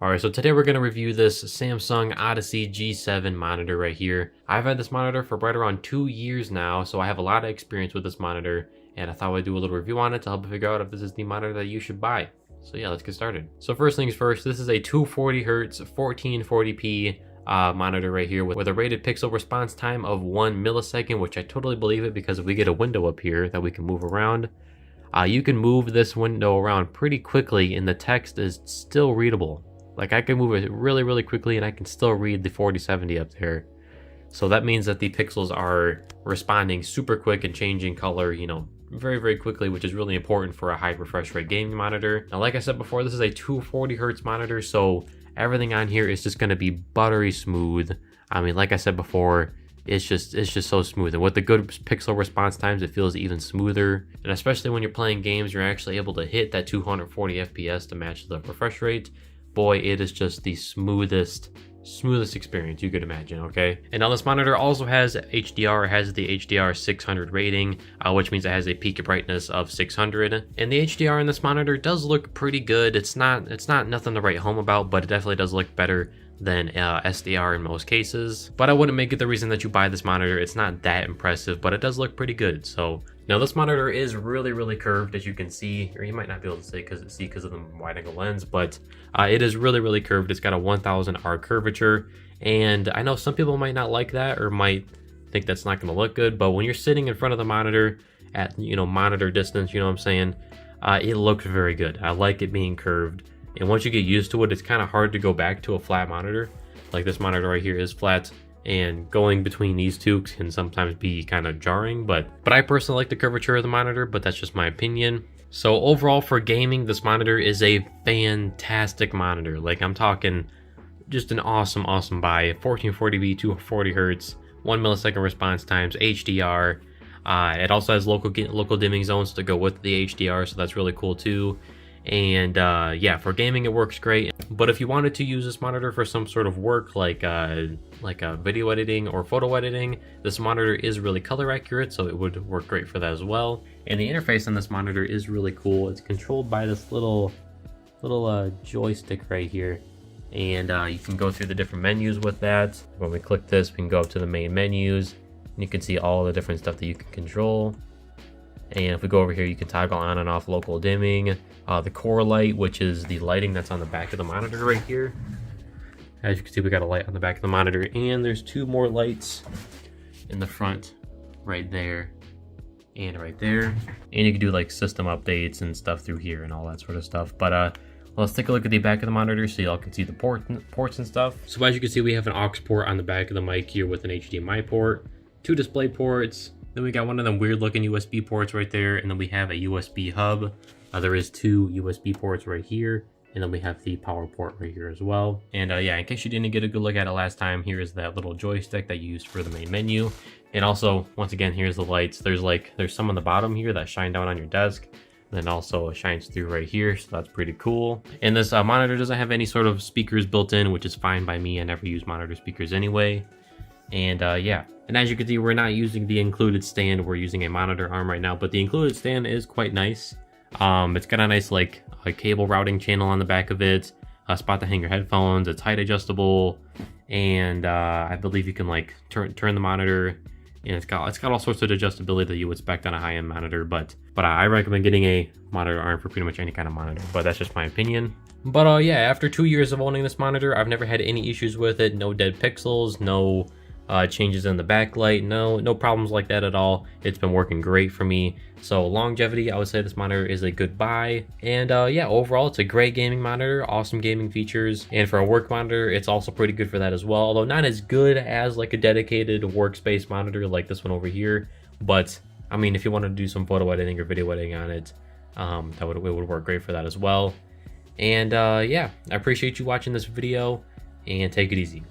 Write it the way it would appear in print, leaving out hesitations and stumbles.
Alright, so today we're going to review this Samsung Odyssey G7 monitor right here. I've had this monitor for right around 2 years now, so I have a lot of experience with this monitor, and I thought I'd do a little review on it to help you figure out if this is the monitor that you should buy. So yeah, let's get started. So first things first, this is a 240Hz 1440p monitor right here with a rated pixel response time of 1 millisecond, which I totally believe it because if we get a window up here that we can move around, you can move this window around pretty quickly and the text is still readable. Like I can move it really quickly and I can still read the 4070 up there. So that means that the pixels are responding super quick and changing color, you know, very quickly, which is really important for a high refresh rate gaming monitor. Now, like I said before, this is a 240Hz monitor, so everything on here is just going to be buttery smooth. I mean, like I said before, it's just so smooth, and with the good pixel response times, it feels even smoother. And especially when you're playing games, you're actually able to hit that 240 FPS to match the refresh rate. Boy, it is just the smoothest experience you could imagine, okay? And now this monitor also has HDR. It has the HDR 600 rating, which means it has a peak brightness of 600. And the HDR in this monitor does look pretty good. It's not nothing to write home about, but it definitely does look better than SDR in most cases. But I wouldn't make it the reason that you buy this monitor. It's not that impressive, but it does look pretty good. So now this monitor is really curved, as you can see, or you might not be able to see because of the wide angle lens, but it is really curved. It's got a 1000 R curvature, and I know some people might not like that or might think that's not going to look good, but when you're sitting in front of the monitor at, you know, monitor distance, you know what I'm saying, it looks very good. I like it being curved. And once you get used to it, it's kind of hard to go back to a flat monitor. Like this monitor right here is flat, and going between these two can sometimes be kind of jarring, but I personally like the curvature of the monitor, but that's just my opinion. So overall for gaming, this monitor is a fantastic monitor. Like I'm talking just an awesome buy. 1440p, 240Hz, 1 millisecond response times, HDR. It also has local dimming zones to go with the HDR, so that's really cool too. And yeah, for gaming it works great, but if you wanted to use this monitor for some sort of work like video editing or photo editing, this monitor is really color accurate, so it would work great for that as well. And the interface on this monitor is really cool. It's controlled by this little joystick right here, and you can go through the different menus with that. When we click this, we can go up to the main menus and you can see all the different stuff that you can control. And if we go over here, you can toggle on and off local dimming, the core light, which is the lighting that's on the back of the monitor right here. As you can see, we got a light on the back of the monitor, and there's 2 more lights in the front right there and right there. And you can do like system updates and stuff through here and all that sort of stuff. But let's take a look at the back of the monitor so y'all can see the ports and stuff. So as you can see, we have an aux port on the back of the mic here with an HDMI port, 2 display ports. Then we got one of them weird looking USB ports right there, and then we have a USB hub. There is 2 USB ports right here, and then we have the power port right here as well. And yeah, in case you didn't get a good look at it last time, here is that little joystick that you used for the main menu. And also, once again, here's the lights. There's some on the bottom here that shine down on your desk, and then also it shines through right here, so that's pretty cool. And this monitor doesn't have any sort of speakers built in, which is fine by me. I never use monitor speakers anyway. And yeah, and as you can see, we're not using the included stand. We're using a monitor arm right now, but the included stand is quite nice. It's got a nice like a cable routing channel on the back of it, a spot to hang your headphones. It's height adjustable, and I believe you can like turn the monitor, and it's got all sorts of adjustability that you would expect on a high-end monitor. But I recommend getting a monitor arm for pretty much any kind of monitor, but that's just my opinion. But yeah, after 2 years of owning this monitor, I've never had any issues with it. No dead pixels, no changes in the backlight, no problems like that at all. It's been working great for me. So longevity, I would say this monitor is a good buy. And yeah, overall it's a great gaming monitor, awesome gaming features. And for a work monitor, it's also pretty good for that as well, although not as good as like a dedicated workspace monitor like this one over here. But I mean, if you want to do some photo editing or video editing on it, it would work great for that as well. And yeah, I appreciate you watching this video, and take it easy.